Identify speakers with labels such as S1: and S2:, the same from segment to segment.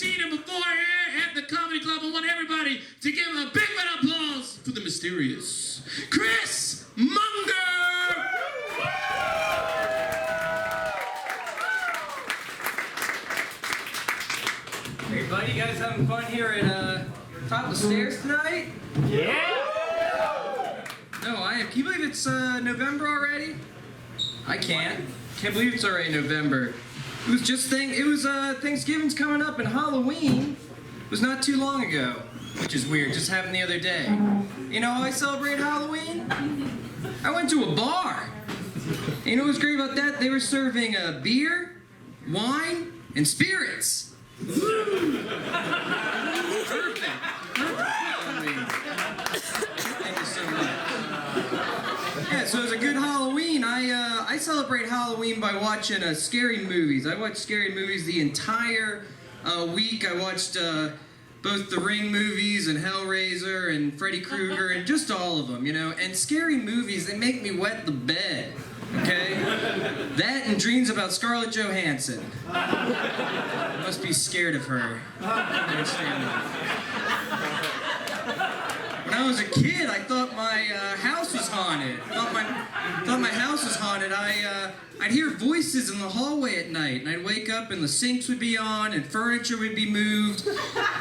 S1: seen him before here at the Comedy Club. I want everybody to give a big round of applause for the mysterious Kris Munger!
S2: Hey buddy, you guys having fun here at top of the stairs tonight?
S1: Yeah!
S2: No, I am. Can you believe it's November already? I can't. Can't believe it's already November. It was just Thanksgiving's coming up and Halloween was not too long ago, which is weird. Just happened the other day. You know how I celebrate Halloween? I went to a bar. And you know what's great about that? They were serving beer, wine, and spirits. Perfect. Halloween. Thank you so much. Yeah, so it was a good Halloween. I celebrate Halloween by watching scary movies. I watched scary movies the entire week. I watched both the Ring movies and Hellraiser and Freddy Krueger and just all of them, you know. And scary movies, they make me wet the bed, okay? That and dreams about Scarlett Johansson. I must be scared of her. I understand that. When I was a kid, I thought my house was haunted. Thought my house was haunted. I'd hear voices in the hallway at night, and I'd wake up and the sinks would be on and furniture would be moved.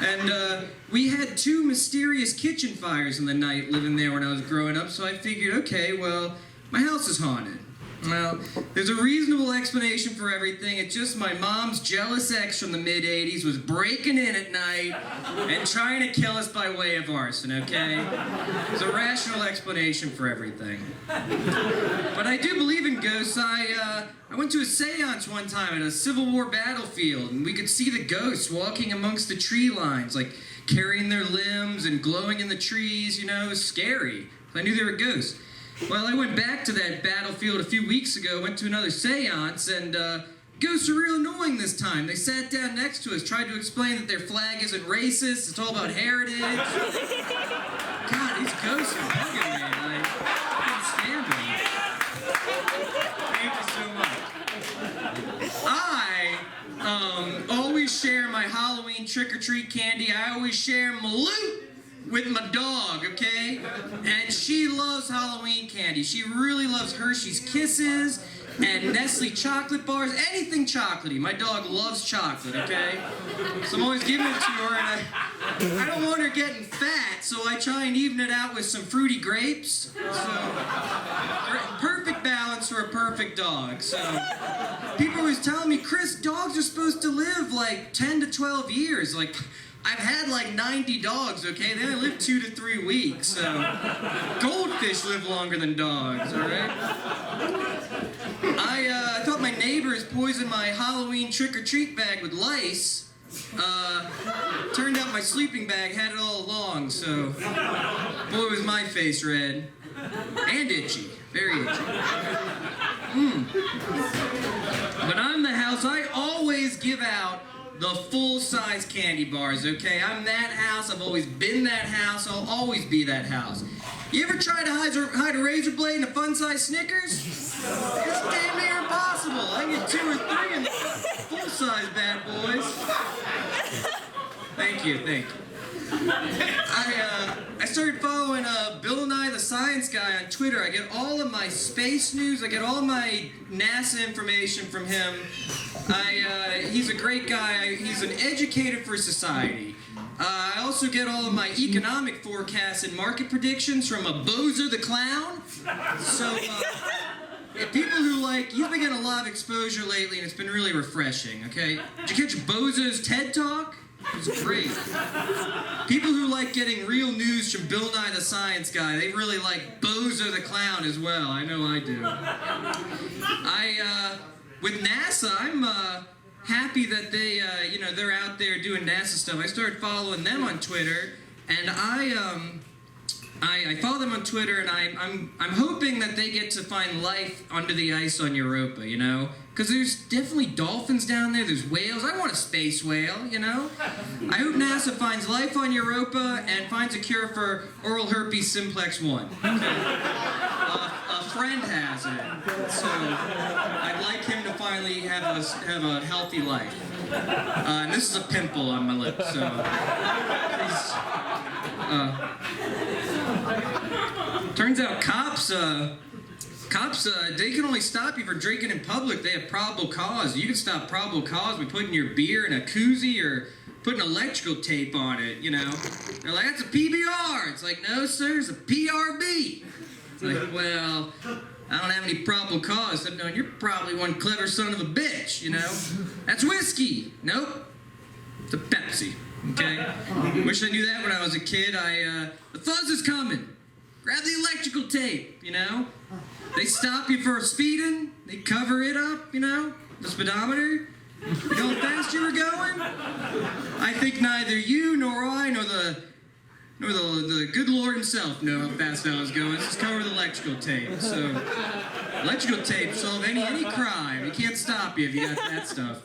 S2: And we had 2 mysterious kitchen fires in the night living there when I was growing up, so I figured, okay, well, my house is haunted. Well, there's a reasonable explanation for everything. It's just my mom's jealous ex from the mid-'80s was breaking in at night and trying to kill us by way of arson, okay? There's a rational explanation for everything. But I do believe in ghosts. I went to a seance one time at a Civil War battlefield, and we could see the ghosts walking amongst the tree lines, like carrying their limbs and glowing in the trees, you know, it was scary. I knew they were ghosts. Well, I went back to that battlefield a few weeks ago, went to another seance, and ghosts are real annoying this time. They sat down next to us, tried to explain that their flag isn't racist, it's all about heritage. God, these ghosts are bugging me. I can't stand them. Thank you so much. I always share my Halloween trick-or-treat candy. I always share my loot with my dog, okay? And she loves Halloween candy. She really loves Hershey's Kisses and Nestle chocolate bars, anything chocolatey. My dog loves chocolate, okay? So I'm always giving it to her, and I don't want her getting fat, so I try and even it out with some fruity grapes. So, perfect balance for a perfect dog. So, people always tell me, Kris, dogs are supposed to live like 10 to 12 years. Like, I've had like 90 dogs, okay? They only live 2 to 3 weeks, so goldfish live longer than dogs, all right? I thought my neighbors poisoned my Halloween trick-or-treat bag with lice. Turned out my sleeping bag had it all along, so boy was my face red. And itchy, very itchy. When I'm in the house, I always give out the full-size candy bars, okay? I'm that house, I've always been that house, I'll always be that house. You ever try to hide a razor blade in a fun-size Snickers? It's damn near impossible. I can get 2 or 3 in full-size bad boys. Thank you, thank you. I started following Bill Nye the Science Guy on Twitter. I get all of my space news, I get all my NASA information from him. He's a great guy. He's an educator for society. I also get all of my economic forecasts and market predictions from Bozo the Clown. So, people who you've been getting a lot of exposure lately, and it's been really refreshing, okay? Did you catch Bozo's TED Talk? It was great. People who like getting real news from Bill Nye the Science Guy, they really like Bozo the Clown as well. I know I do. With NASA, I'm happy that they, they're out there doing NASA stuff. I started following them on Twitter, and I follow them on Twitter, and I'm hoping that they get to find life under the ice on Europa, you know? Because there's definitely dolphins down there, there's whales. I want a space whale, you know? I hope NASA finds life on Europa and finds a cure for oral herpes simplex 1. A friend has it, so I'd like him to finally have a healthy life. And this is a pimple on my lip, so turns out cops, they can only stop you for drinking in public. They have probable cause. You can stop probable cause by putting your beer in a koozie or putting electrical tape on it, you know. They're like, that's a PBR. It's like, no, sir, it's a PRB. It's like, well, I don't have any probable cause. I'm knowing you're probably one clever son of a bitch, you know. That's whiskey. Nope. It's a Pepsi, okay? Wish I knew that when I was a kid. The fuzz is coming. Grab the electrical tape, you know. They stop you for speeding. They cover it up, you know, the speedometer. You know how fast you were going? I think neither you nor I nor the good Lord himself know how fast I was going. Just cover the electrical tape. So, electrical tape solve any crime. You can't stop you if you got that stuff.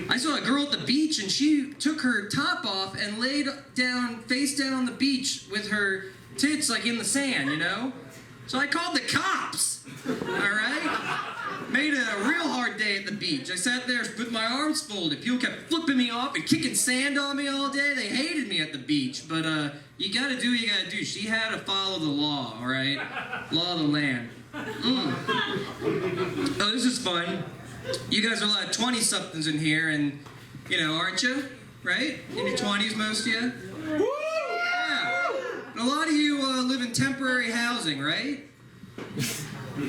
S2: I saw a girl at the beach and she took her top off and laid down, face down on the beach with her tits like in the sand, you know? So I called the cops, all right? Made it a real hard day at the beach. I sat there with my arms folded. People kept flipping me off and kicking sand on me all day. They hated me at the beach, but you gotta do what you gotta do. She had to follow the law, all right? Law of the land. Oh, this is fun. You guys are a lot of 20-somethings in here, and, you know, aren't you? Right? In your 20s, most of you? Yeah. And a lot of you live in temporary housing, right?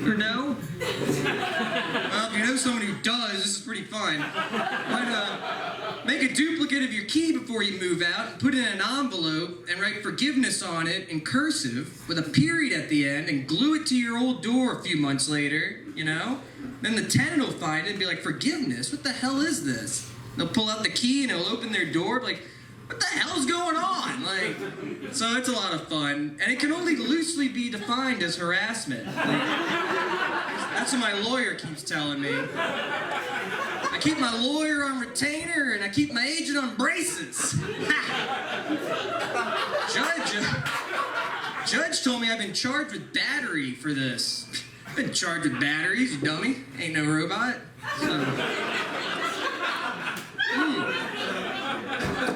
S2: Or no? Well, if you know someone who does, this is pretty fun. But, make a duplicate of your key before you move out and put it in an envelope and write forgiveness on it in cursive with a period at the end and glue it to your old door a few months later, you know? Then the tenant will find it and be like, forgiveness? What the hell is this? They'll pull out the key and it'll open their door, like, what the hell's going on? Like, so it's a lot of fun, and it can only loosely be defined as harassment. Like, that's what my lawyer keeps telling me. I keep my lawyer on retainer, and I keep my agent on braces. Judge told me I've been charged with battery for this. I've been charged with batteries, you dummy. Ain't no robot. So.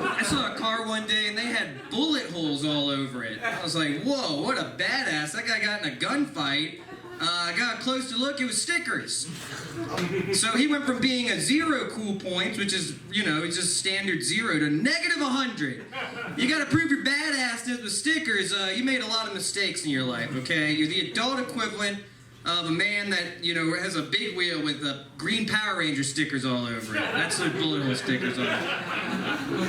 S2: I saw a car one day and they had bullet holes all over it. I was like, whoa, what a badass. That guy got in a gunfight. I got a closer look, it was stickers. So he went from being a 0 cool points, which is, you know, it's just standard 0, to negative 100. You gotta prove your badassness with stickers. You made a lot of mistakes in your life, okay? You're the adult equivalent of a man that, you know, has a big wheel with green Power Ranger stickers all over it. That's what bullet hole stickers are.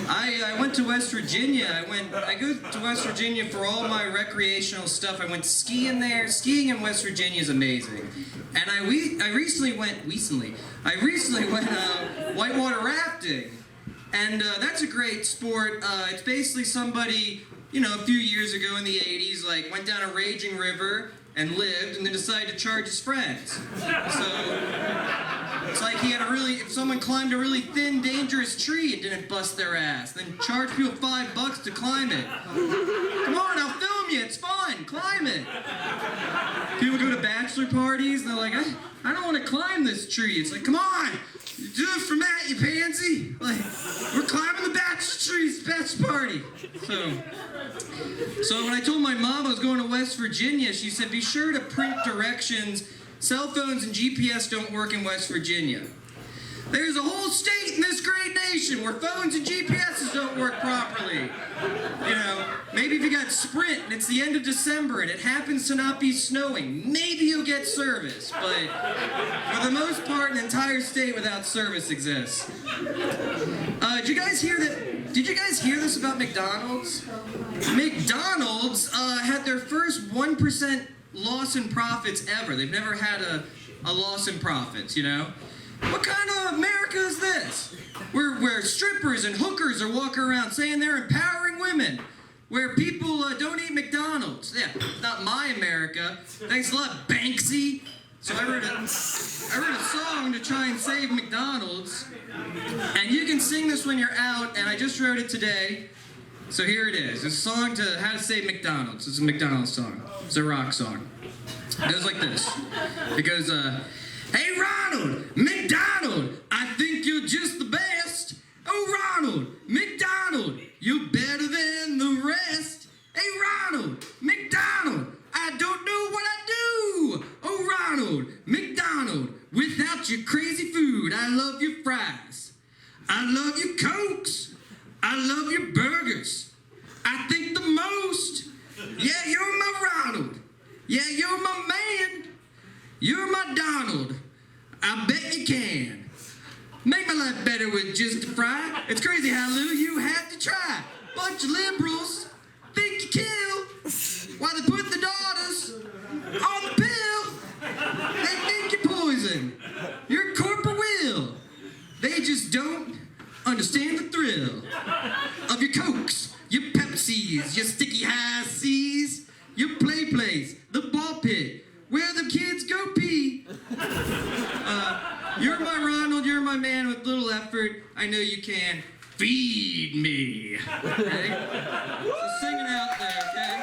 S2: I went to West Virginia. I go to West Virginia for all my recreational stuff. I went skiing there. Skiing in West Virginia is amazing. And I recently went whitewater rafting. And that's a great sport. It's basically somebody, you know, a few years ago in the 80s, like, went down a raging river and lived, and then decided to charge his friends. So, it's like he had if someone climbed a really thin, dangerous tree and didn't bust their ass, then charge people $5 to climb it. Come on, I'll film you, it's fun, climb it. People go to bachelor parties, and they're like, I don't want to climb this tree. It's like, come on, you do it for Matt, you pansy. Like, we're climbing the bachelor tree's bachelor party. So when I told my mom I was going to West Virginia, she said, be sure to print directions. Cell phones and GPS don't work in West Virginia. There's a whole state in this great nation where phones and GPSs don't work properly. You know, maybe if you got Sprint and it's the end of December and it happens to not be snowing, maybe you'll get service. But for the most part, an entire state without service exists. Did you guys hear this about McDonald's? McDonald's had their first 1% loss in profits ever. They've never had a loss in profits, you know? What kind of America is this? Where strippers and hookers are walking around saying they're empowering women. Where people don't eat McDonald's. Yeah, not my America. Thanks a lot, Banksy. So I wrote a song to try and save McDonald's. And you can sing this when you're out, and I just wrote it today. So here it is. It's a song to how to save McDonald's. It's a McDonald's song. It's a rock song. It goes like this. It goes, hey Ronald, McDonald, I think you're just the best. fries. I love your Cokes. I love your burgers. I think the most. Yeah, you're my Ronald. Yeah, you're my man. You're my Donald. I bet you can. Make my life better with just a fry. It's crazy how little you have to try. Bunch of liberals think you kill. Why they put the daughters on the pill. They think you're poison. You're corporate will. They just don't understand the thrill of your Cokes, your Pepsis, your sticky high C's, your play place, the ball pit, where the kids go pee. You're my Ronald, you're my man with little effort. I know you can. Feed me. Okay? So sing it out there, okay?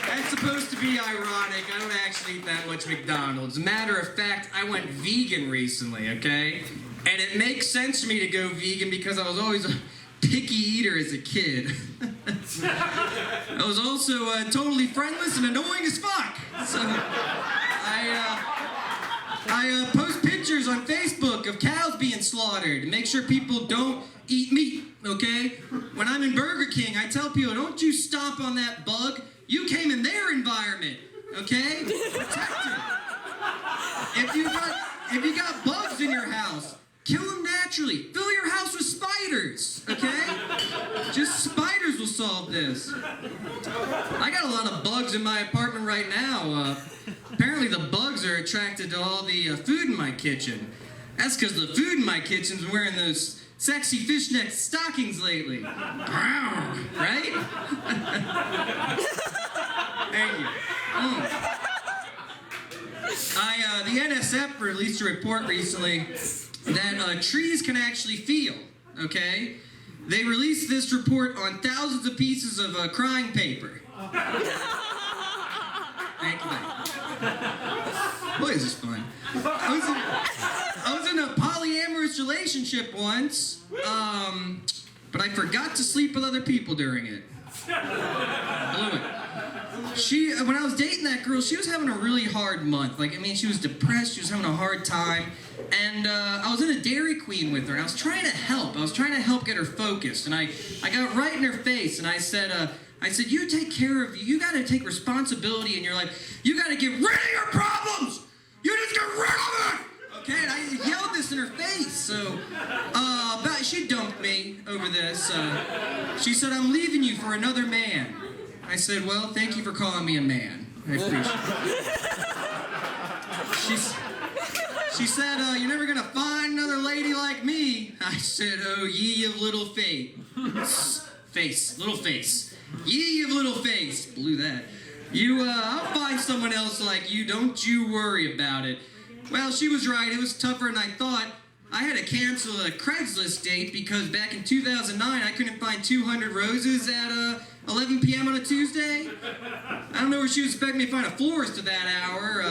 S2: That's supposed to be ironic. I don't actually eat that much McDonald's. Matter of fact, I went vegan recently, okay? And it makes sense for me to go vegan because I was always a picky eater as a kid. I was also totally friendless and annoying as fuck. So I post pictures on Facebook of cows being slaughtered to make sure people don't eat meat, okay? When I'm in Burger King, I tell people, don't you stomp on that bug. You came in their environment, okay? Protect it. If you got bugs in your house, kill them naturally. Fill your house with spiders, okay? Just spiders will solve this. I got a lot of bugs in my apartment right now. Apparently the bugs are attracted to all the food in my kitchen. That's because the food in my kitchen's been wearing those sexy fishnet stockings lately. Right? Thank you. The NSF released a report recently that trees can actually feel, okay? They released this report on thousands of pieces of crying paper. Thank you. Boy, is this fun. I was in a polyamorous relationship once, but I forgot to sleep with other people during it. Blew it. When I was dating that girl, she was having a really hard month. She was depressed, she was having a hard time. And I was in a Dairy Queen with her, and I was trying to help. I was trying to help get her focused. And I got right in her face, and I said, you take care of you. You got to take responsibility in your life. You got to get rid of your problems. You just get rid of it. Okay, and I yelled this in her face. So, she dumped me over this. She said, I'm leaving you for another man. I said, well, thank you for calling me a man. I appreciate it. She said, you're never going to find another lady like me. I said, oh, ye of little faith. Little face. Ye of little face. Blew that. I'll find someone else like you. Don't you worry about it. Well, she was right. It was tougher than I thought. I had to cancel a Craigslist date because back in 2009, I couldn't find 200 roses at 11 p.m. on a Tuesday. I don't know where she was expecting me to find a florist at that hour.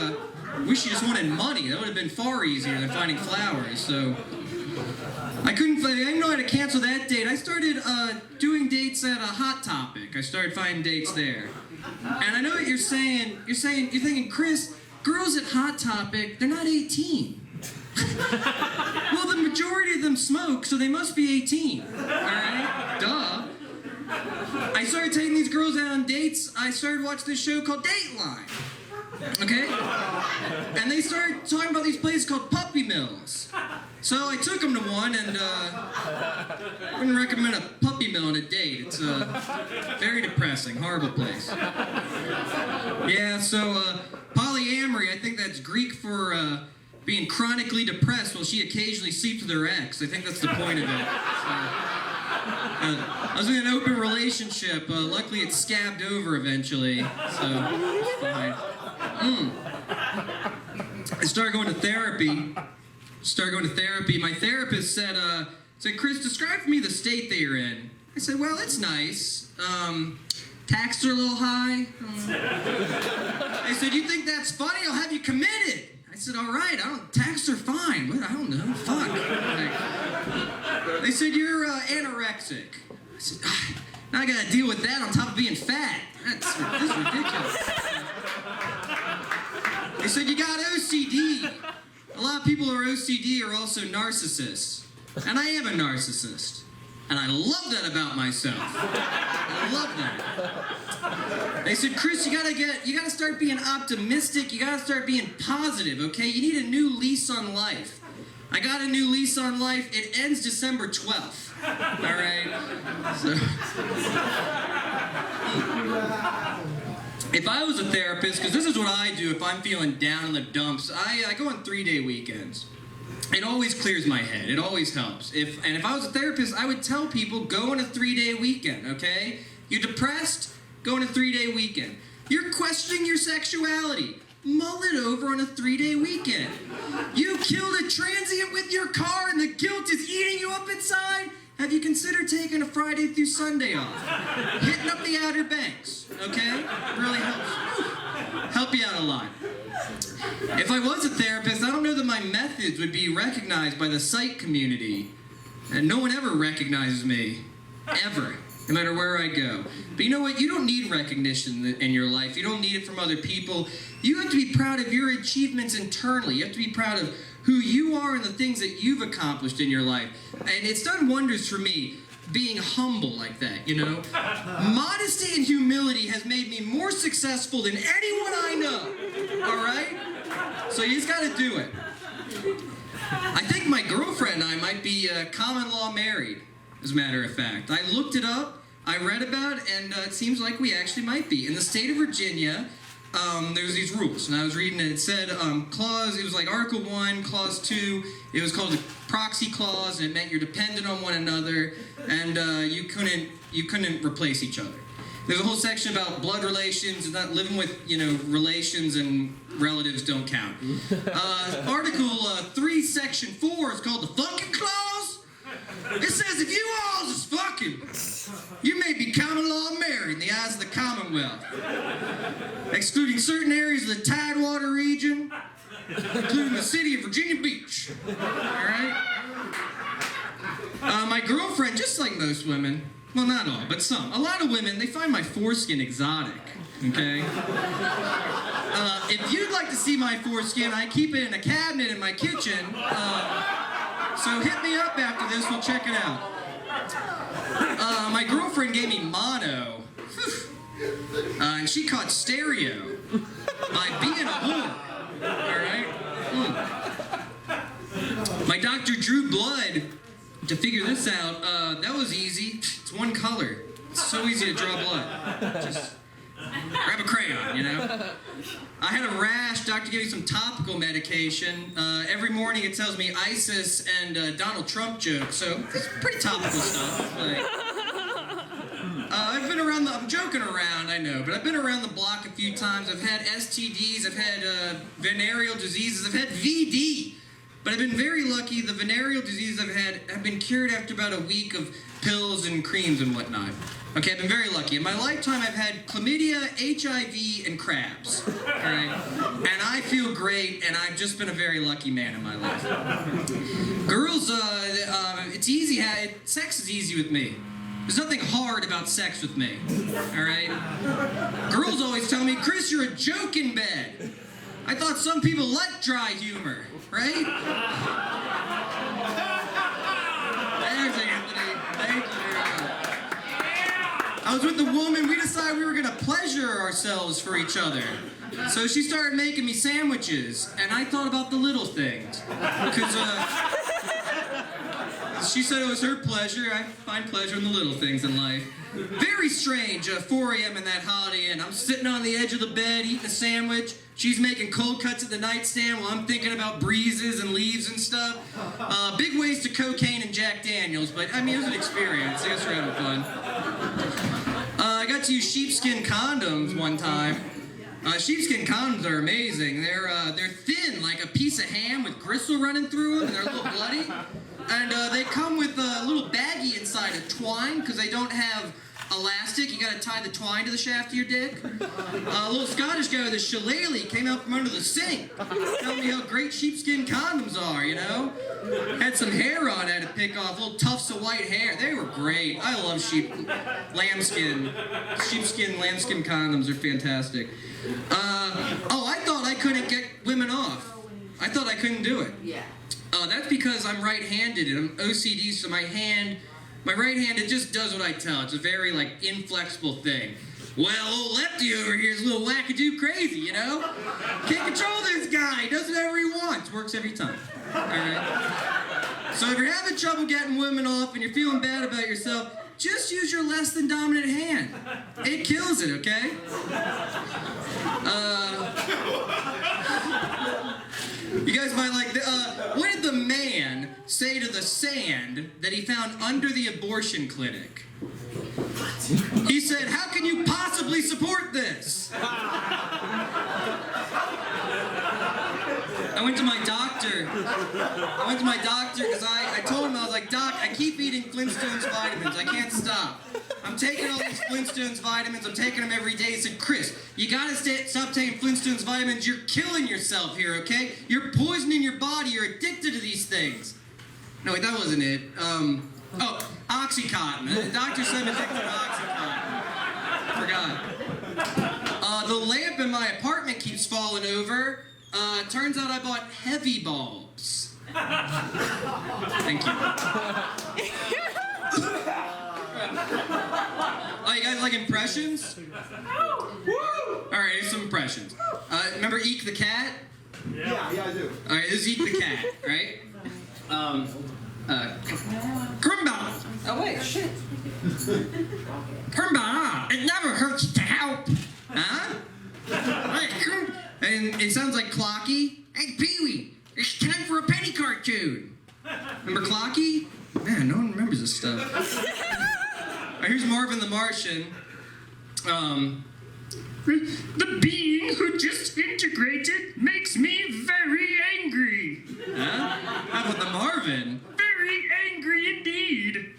S2: Wish she just wanted money. That would have been far easier than finding flowers. So I didn't know how to cancel that date. I started doing dates at a Hot Topic. I started finding dates there. And I know what you're saying. You're thinking, Kris, girls at Hot Topic, they're not 18. Well, the majority of them smoke, so they must be 18. All right? Duh. I started taking these girls out on dates. I started watching this show called Dateline. Okay? And they started talking about these places called puppy mills. So I took them to one, and I wouldn't recommend a puppy mill on a date. It's very depressing, horrible place. Yeah, so polyamory, I think that's Greek for being chronically depressed while she occasionally sleeps with her ex. I think that's the point of it. I was in an open relationship. Luckily, it scabbed over eventually, so it's fine. I started going to therapy. My therapist said, Kris, describe for me the state that you're in. I said, well, it's nice. Taxes are a little high. They said, you think that's funny? I'll have you committed. I said, all right, taxes are fine. What? I don't know. Fuck. They said, you're anorexic. I said, now I gotta deal with that on top of being fat. That's ridiculous. They said, you got OCD. A lot of people who are OCD are also narcissists. And I am a narcissist. And I love that about myself. I love that. They said, Kris, you gotta start being optimistic. You gotta start being positive, okay? You need a new lease on life. I got a new lease on life. It ends December 12th. All right? So, if I was a therapist, because this is what I do if I'm feeling down in the dumps, I go on 3-day weekends. It always clears my head. It always helps. If I was a therapist, I would tell people, go on a 3-day weekend, okay? You're depressed? Go on a 3-day weekend. You're questioning your sexuality? Mull it over on a 3-day weekend. You killed a transient with your car and the guilt is eating you up inside? Have you considered taking a Friday through Sunday off? Hitting up the Outer Banks, okay? It really helps. Help you out a lot. If I was a therapist, I don't know that my methods would be recognized by the psych community. And no one ever recognizes me. Ever. No matter where I go. But you know what? You don't need recognition in your life. You don't need it from other people. You have to be proud of your achievements internally. You have to be proud of who you are and the things that you've accomplished in your life. And it's done wonders for me, being humble like that, you know? Modesty and humility has made me more successful than anyone I know, all right? So you just gotta do it. I think my girlfriend and I might be common law married, as a matter of fact. I looked it up, I read about it, and it seems like we actually might be. In the state of Virginia, there's these rules, and I was reading it. It said it was like Article 1, Clause 2. It was called the proxy clause, and it meant you're dependent on one another, and you couldn't replace each other. There's a whole section about blood relations and not living with, relations and relatives don't count. Article 3, Section 4 is called the fucking clause. It says if you all is fucking, you may be common law married in the eyes of the Commonwealth, excluding certain areas of the Tidewater region, including the city of Virginia Beach. All right? My girlfriend, just like most women, well, not all, but some, a lot of women, they find my foreskin exotic, okay? If you'd like to see my foreskin, I keep it in a cabinet in my kitchen, so hit me up after this, we'll check it out. My girlfriend gave me mono, and she caught stereo by being a whore, all right? My doctor drew blood to figure this out. That was easy. It's one color. It's so easy to draw blood. Just grab a crayon, I had a rash. Doctor gave me some topical medication. Every morning it tells me ISIS and Donald Trump jokes, so it's pretty topical stuff. I've been around I'm joking around, I know, but I've been around the block a few times. I've had STDs, I've had venereal diseases, I've had VD. But I've been very lucky. The venereal diseases I've had have been cured after about a week of pills and creams and whatnot. Okay, I've been very lucky. In my lifetime, I've had chlamydia, HIV, and crabs. All right? And I feel great, and I've just been a very lucky man in my life. Girls, it's easy. Sex is easy with me. There's nothing hard about sex with me. All right? Girls always tell me, Kris, you're a joke in bed. I thought some people like dry humor, right? There's Anthony. Thank you very much. I was with the woman. We decided we were going to pleasure ourselves for each other. So she started making me sandwiches, and I thought about the little things. Because she said it was her pleasure. I find pleasure in the little things in life. Very strange, 4 a.m. in that Holiday Inn. I'm sitting on the edge of the bed, eating a sandwich. She's making cold cuts at the nightstand while I'm thinking about breezes and leaves and stuff. Big waste to cocaine and Jack Daniels, but I mean, it was an experience. I guess we're having fun. I got to use sheepskin condoms one time. Sheepskin condoms are amazing. They're thin, like a piece of ham with gristle running through them, and they're a little bloody. And they come with a little baggie inside of twine, because they don't have elastic. You gotta tie the twine to the shaft of your dick. A little Scottish guy with a shillelagh came out from under the sink, telling me how great sheepskin condoms are, Had some hair on I had to pick off, little tufts of white hair. They were great. I love lambskin. Sheepskin, lambskin condoms are fantastic. I thought I couldn't get women off. I thought I couldn't do it.
S3: Yeah.
S2: That's because I'm right-handed and I'm OCD, so my right hand, it just does what I tell. It's a very, like, inflexible thing. Well, old lefty over here is a little wackadoo crazy, you know? Can't control this guy. He does whatever he wants. Works every time. All right? So if you're having trouble getting women off and you're feeling bad about yourself, just use your less than dominant hand. It kills it, okay? You guys might like what did the man say to the sand that he found under the abortion clinic? He said, "How can you possibly support this?" I went to my doctor because I told him, I was like, "Doc, I keep eating Flintstones vitamins. I can't stop. I'm taking all these Flintstones vitamins. I'm taking them every day." He said, "Kris, you gotta stop taking Flintstones vitamins. You're killing yourself here, okay? You're poisoning your body. You're addicted to these things." No, wait, that wasn't it. Oxycontin. The doctor said I'm addicted to Oxycontin. Forgot. The lamp in my apartment keeps falling over. Turns out I bought heavy bulbs. Thank you. Oh, you guys like impressions? Alright, here's some impressions. Remember Eek the cat?
S4: Yeah, I do.
S2: Alright, this is Eek the cat, right? Kermba! Oh wait, shit. Kermba! It never hurts to help! Huh? And it sounds like Clocky. "Hey, Pee-wee, it's time for a penny cartoon." Remember Clocky? Man, no one remembers this stuff. Alright, here's Marvin the Martian.
S1: The being who just integrated makes me very angry.
S2: Huh? How about the Marvin?
S1: Very angry indeed.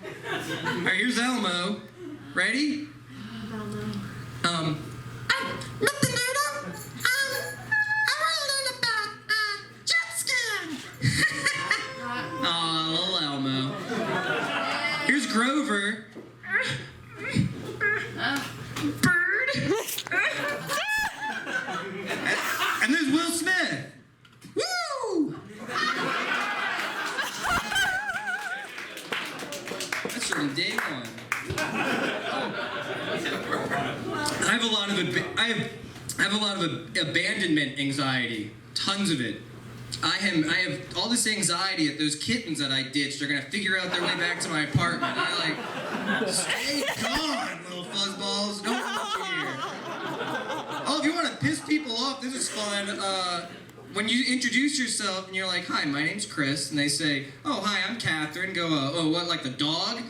S2: Alright, here's Elmo. Ready? Nothing new. I want to learn about jet skiing. Aw, little Elmo. Here's Grover.
S1: Bird.
S2: And there's Will Smith. Woo! That's from day one. I have a lot of abandonment anxiety. Tons of it. I have all this anxiety that those kittens that I ditched are gonna figure out their way back to my apartment. I'm like, stay gone, little fuzzballs. Don't want you here. Oh, if you want to piss people off, this is fun. When you introduce yourself and you're like, "Hi, my name's Kris," and they say, "Oh, hi, I'm Catherine." Go, "Oh, what, like the dog?"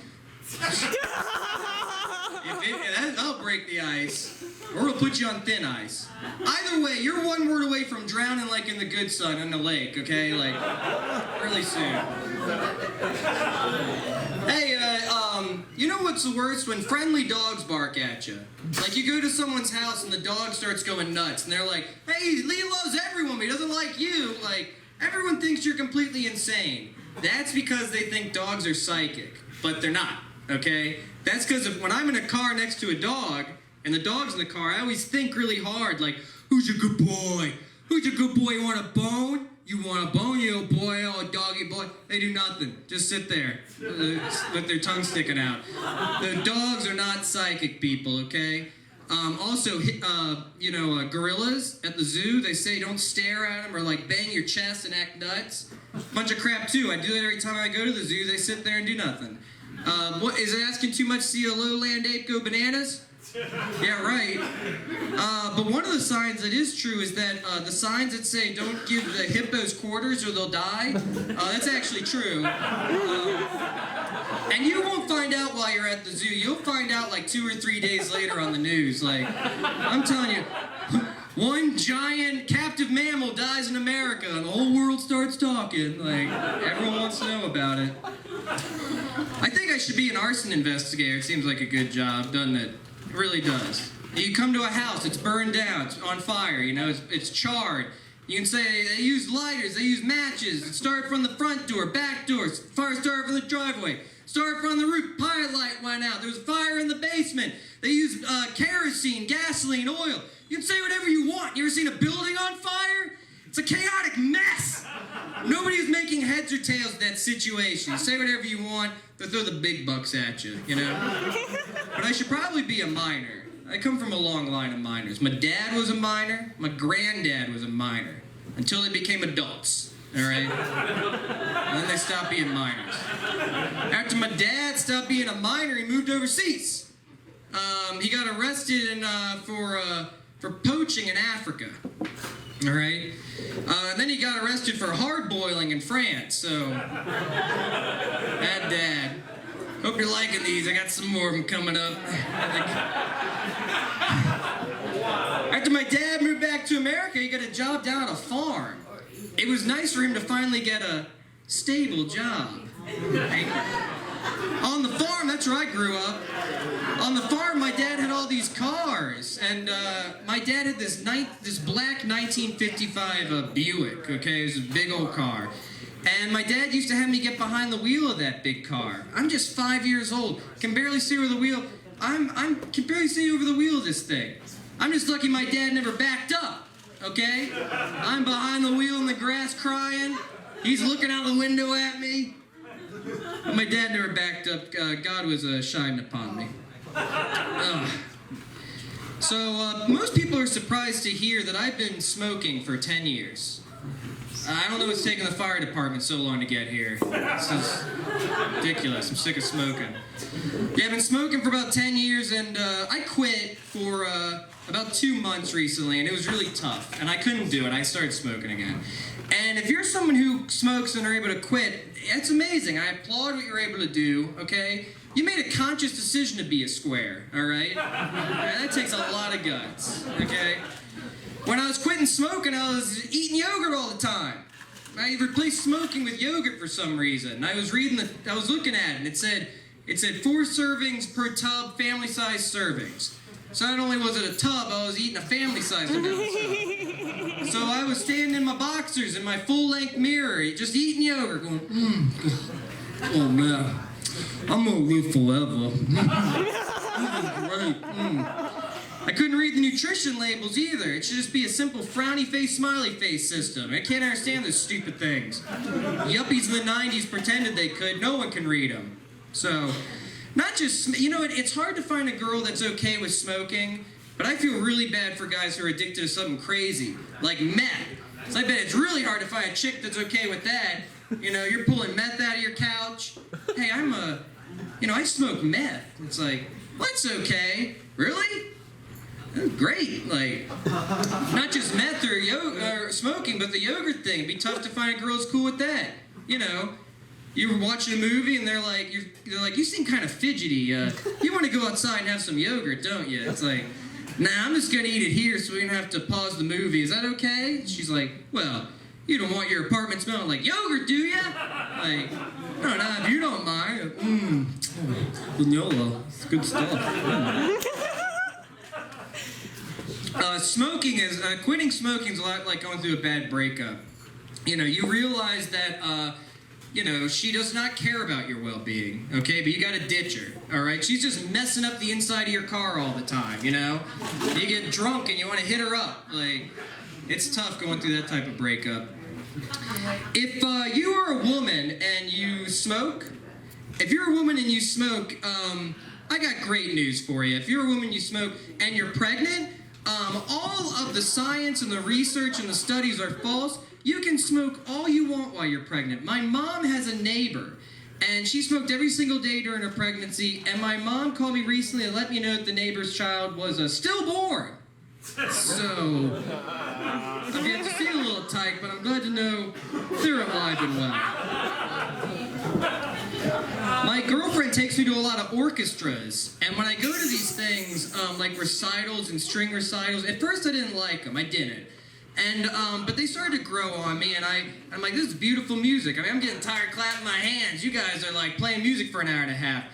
S2: That'll break the ice. Or it'll put you on thin ice. Either way, you're one word away from drowning like in the good sun in the lake, okay? Like, really soon. Hey, you know what's the worst? When friendly dogs bark at you. Like, you go to someone's house and the dog starts going nuts, and they're like, "Hey, Lee loves everyone, but he doesn't like you." Like, everyone thinks you're completely insane. That's because they think dogs are psychic, but they're not, okay? That's because when I'm in a car next to a dog, and the dog's in the car, I always think really hard, like, "Who's your good boy? Who's your good boy? You want a bone? You want a bone, you old boy, oh, doggy boy?" They do nothing. Just sit there with their tongue sticking out. The dogs are not psychic people, okay? Also, gorillas at the zoo, they say don't stare at them or, like, bang your chest and act nuts. Bunch of crap, too. I do that every time I go to the zoo. They sit there and do nothing. What, is it asking too much to see a lowland ape go bananas? Yeah, right. But one of the signs that is true is that the signs that say don't give the hippos quarters or they'll die, that's actually true. And you won't find out while you're at the zoo. You'll find out like 2 or 3 days later on the news. Like, I'm telling you, one giant captive mammal dies in America and the whole world starts talking. Like, everyone wants to know about it. I think I should be an arson investigator. It seems like a good job, doesn't it? It really does. You come to a house, it's burned down, it's on fire, you know, it's charred. You can say they use lighters, they use matches. It started from the front door, back door, fire started from the driveway, started from the roof, pilot light went out, there was a fire in the basement. They used kerosene, gasoline, oil. You can say whatever you want. You ever seen a building on fire? It's a chaotic mess. Nobody was making heads or tails of that situation. You say whatever you want, they'll throw the big bucks at you, you know? But I should probably be a miner. I come from a long line of miners. My dad was a miner. My granddad was a miner. Until they became adults, all right? And then they stopped being miners. After my dad stopped being a miner, he moved overseas. He got arrested for poaching in Africa, all right? And then he got arrested for hard boiling in France, so... Dad. Hope you're liking these. I got some more of them coming up. After my dad moved back to America, he got a job down at a farm. It was nice for him to finally get a stable job. Right? On the farm, that's where I grew up. On the farm, my dad had all these cars, and my dad had this black 1955 Buick. Okay, it was a big old car. And my dad used to have me get behind the wheel of that big car. I'm just 5 years old, can barely see over the wheel. Can barely see over the wheel of this thing. I'm just lucky my dad never backed up, okay? I'm behind the wheel in the grass crying. He's looking out the window at me. But my dad never backed up. God was shining upon me. So most people are surprised to hear that I've been smoking for 10 years. I don't know what's taking the fire department so long to get here. This is ridiculous. I'm sick of smoking. Yeah, I've been smoking for about 10 years, and I quit for about 2 months recently, and it was really tough, and I couldn't do it. I started smoking again. And if you're someone who smokes and are able to quit, it's amazing. I applaud what you're able to do, okay? You made a conscious decision to be a square, all right? That takes a lot of guts, okay? When I was quitting smoking, I was eating yogurt all the time. I replaced smoking with yogurt for some reason. I was looking at it, and it said 4 servings per tub, family-sized servings. So not only was it a tub, I was eating a family-sized amount of stuff. So I was standing in my boxers in my full-length mirror, just eating yogurt, going, oh man, I'm gonna live forever. This is great. I couldn't read the nutrition labels either. It should just be a simple frowny face, smiley face system. I can't understand those stupid things. Yuppies in the 90s pretended they could. No one can read them. So, not just, you know, it's hard to find a girl that's okay with smoking, but I feel really bad for guys who are addicted to something crazy, like meth. So I bet it's really hard to find a chick that's okay with that. You know, you're pulling meth out of your couch. Hey, I smoke meth. It's like, well, that's okay. Really? Great, like, not just meth or smoking, but the yogurt thing. It'd be tough to find a girl that's cool with that. You know, you were watching a movie and they're like, you seem kind of fidgety. You want to go outside and have some yogurt, don't you? It's like, nah, I'm just gonna eat it here so we don't have to pause the movie. Is that okay? She's like, well, you don't want your apartment smelling like yogurt, do ya? Like, no, if you don't mind. Vanilla, it's good stuff. Quitting smoking is a lot like going through a bad breakup. You know, you realize that, she does not care about your well-being, okay? But you gotta ditch her, all right? She's just messing up the inside of your car all the time, you know? You get drunk and you want to hit her up. Like, it's tough going through that type of breakup. If you are a woman and you smoke, I got great news for you. If you're a woman and you smoke and you're pregnant, all of the science and the research and the studies are false. You can smoke all you want while you're pregnant. My mom has a neighbor, and she smoked every single day during her pregnancy, and my mom called me recently and let me know that the neighbor's child was stillborn. So, I've yet to see a little tyke, but I'm glad to know they're alive and well. My girlfriend takes me to a lot of orchestras, and when I go to these things, like recitals and string recitals, at first I didn't like them, I didn't. And, but they started to grow on me, and I'm like, this is beautiful music. I mean, I'm getting tired clapping my hands. You guys are like playing music for an hour and a half.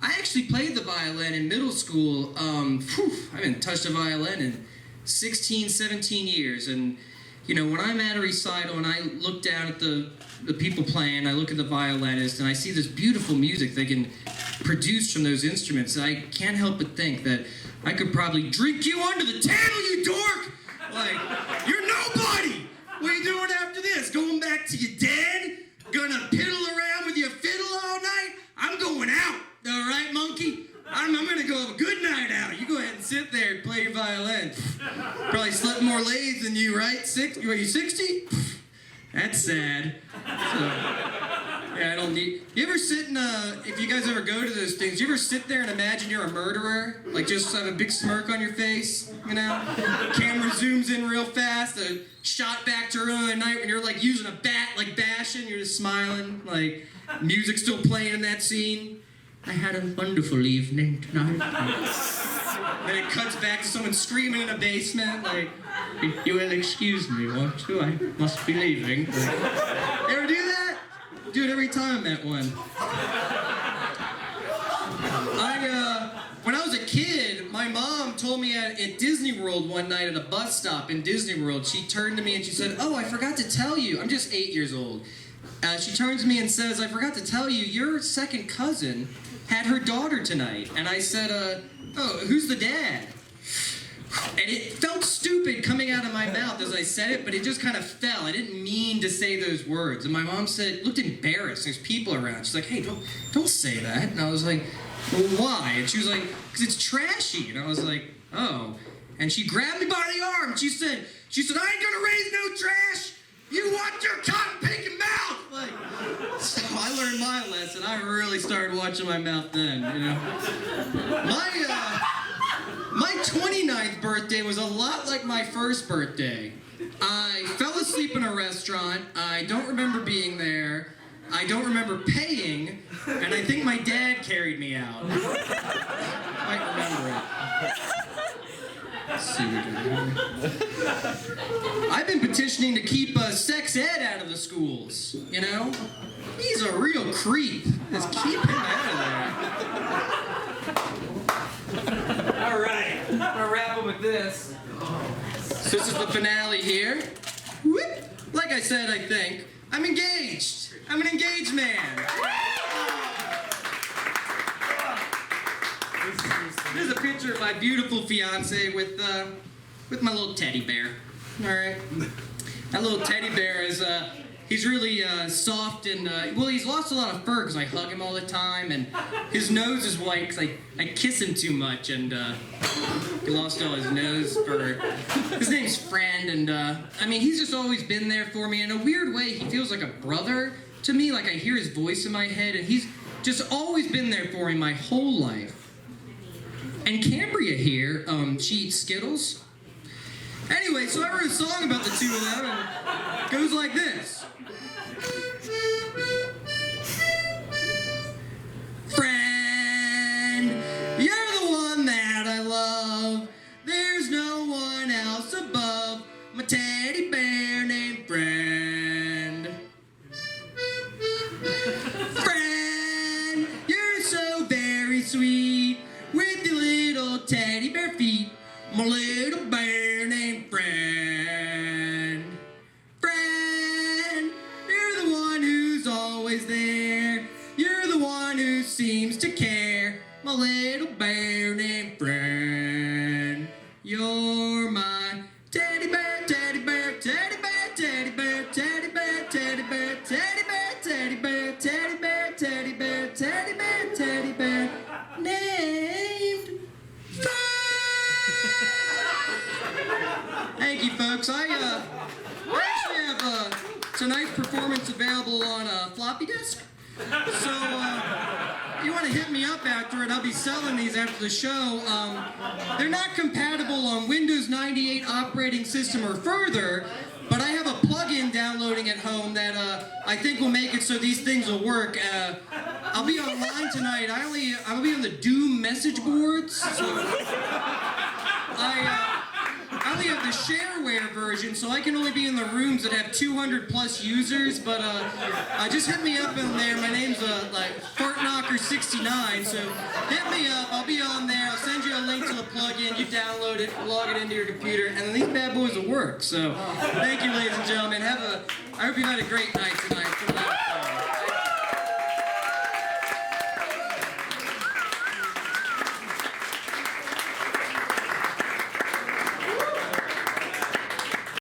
S2: I actually played the violin in middle school. I haven't touched a violin in 16, 17 years, and, you know, when I'm at a recital and I look down at the people playing, I look at the violinist, and I see this beautiful music they can produce from those instruments, I can't help but think that I could probably drink you under the table, you dork! Like, you're nobody! What are you doing after this? Go going back to your dad? Gonna piddle around with your fiddle all night? I'm going out, all right, monkey? I'm gonna go have a good night out. You go ahead and sit there and play your violin. Probably slept more ladies than you, right? Are you 60? That's sad. So, yeah, I don't need... You ever sit in if you guys ever go to those things, you ever sit there and imagine you're a murderer? Like, just have a big smirk on your face, you know? Camera zooms in real fast, a shot back to early at night when you're, like, using a bat, like, bashing, you're just smiling, like, music's still playing in that scene. I had a wonderful evening tonight. Then it cuts back to someone screaming in a basement, like, you will excuse me, won't you? I must be leaving. You ever do that? Do it every time I'm at one. When I was a kid, my mom told me at Disney World one night at a bus stop in Disney World, she turned to me and she said, "Oh, I forgot to tell you." I'm just 8 years old. She turns to me and says, "I forgot to tell you, your second cousin had her daughter tonight." And I said, "Oh, who's the dad?" And it felt stupid coming out of my mouth as I said it, but it just kind of fell. I didn't mean to say those words. And my mom looked embarrassed. There's people around. She's like, "Hey, don't say that." And I was like, "Well, why?" And she was like, "Because it's trashy." And I was like, "Oh." And she grabbed me by the arm. She said, "I ain't gonna raise no trash. You watch your cotton picking mouth!" Like, so I learned my lesson. I really started watching my mouth then, you know. My 29th birthday was a lot like my first birthday. I fell asleep in a restaurant. I don't remember being there. I don't remember paying. And I think my dad carried me out. I might remember it. Let's see what we got here. I've been petitioning to keep sex ed out of the schools, you know? He's a real creep. Just keep him out of there. All right, I'm gonna wrap up with this. So this is the finale here. Whoop. Like I said, I think, I'm engaged. I'm an engaged man. This is a picture of my beautiful fiance with my little teddy bear. All right, that little teddy bear is he's really soft and well, he's lost a lot of fur because I hug him all the time, and his nose is white because I kiss him too much, and he lost all his nose fur. His name's Friend, and I mean, he's just always been there for me. In a weird way, he feels like a brother to me. Like I hear his voice in my head, and he's just always been there for me my whole life. And Cambria here, she eats Skittles. Anyway, so I wrote a song about the two of them, and it goes like this. Friend, you're the one that I love. There's no one else above my teddy bear named Friend. Friend, you're so very sweet with your little teddy bear feet. My little bear named Friend. Friend, you're the one who's always there. You're the one who seems to care. My little bear named Friend. You're my teddy bear, teddy bear, teddy bear, teddy bear, teddy bear, teddy bear, teddy bear, teddy bear, teddy bear, teddy bear, teddy bear, teddy bear, named Friend. Thank you, folks. I actually have tonight's performance available on a floppy disk. So, if you want to hit me up after it, I'll be selling these after the show. They're not compatible on Windows 98 operating system or further, but I have a plugin downloading at home that I think will make it so these things will work. I'll be online tonight. I'll be on the Doom message boards. So I only have the shareware version, so I can only be in the rooms that have 200 plus users, but just hit me up in there. My name's like FartKnocker69, so hit me up. I'll be on there. I'll send you a link to the plugin. You download it, log it into your computer, and then these bad boys will work. So thank you, ladies and gentlemen. I hope you had a great night tonight.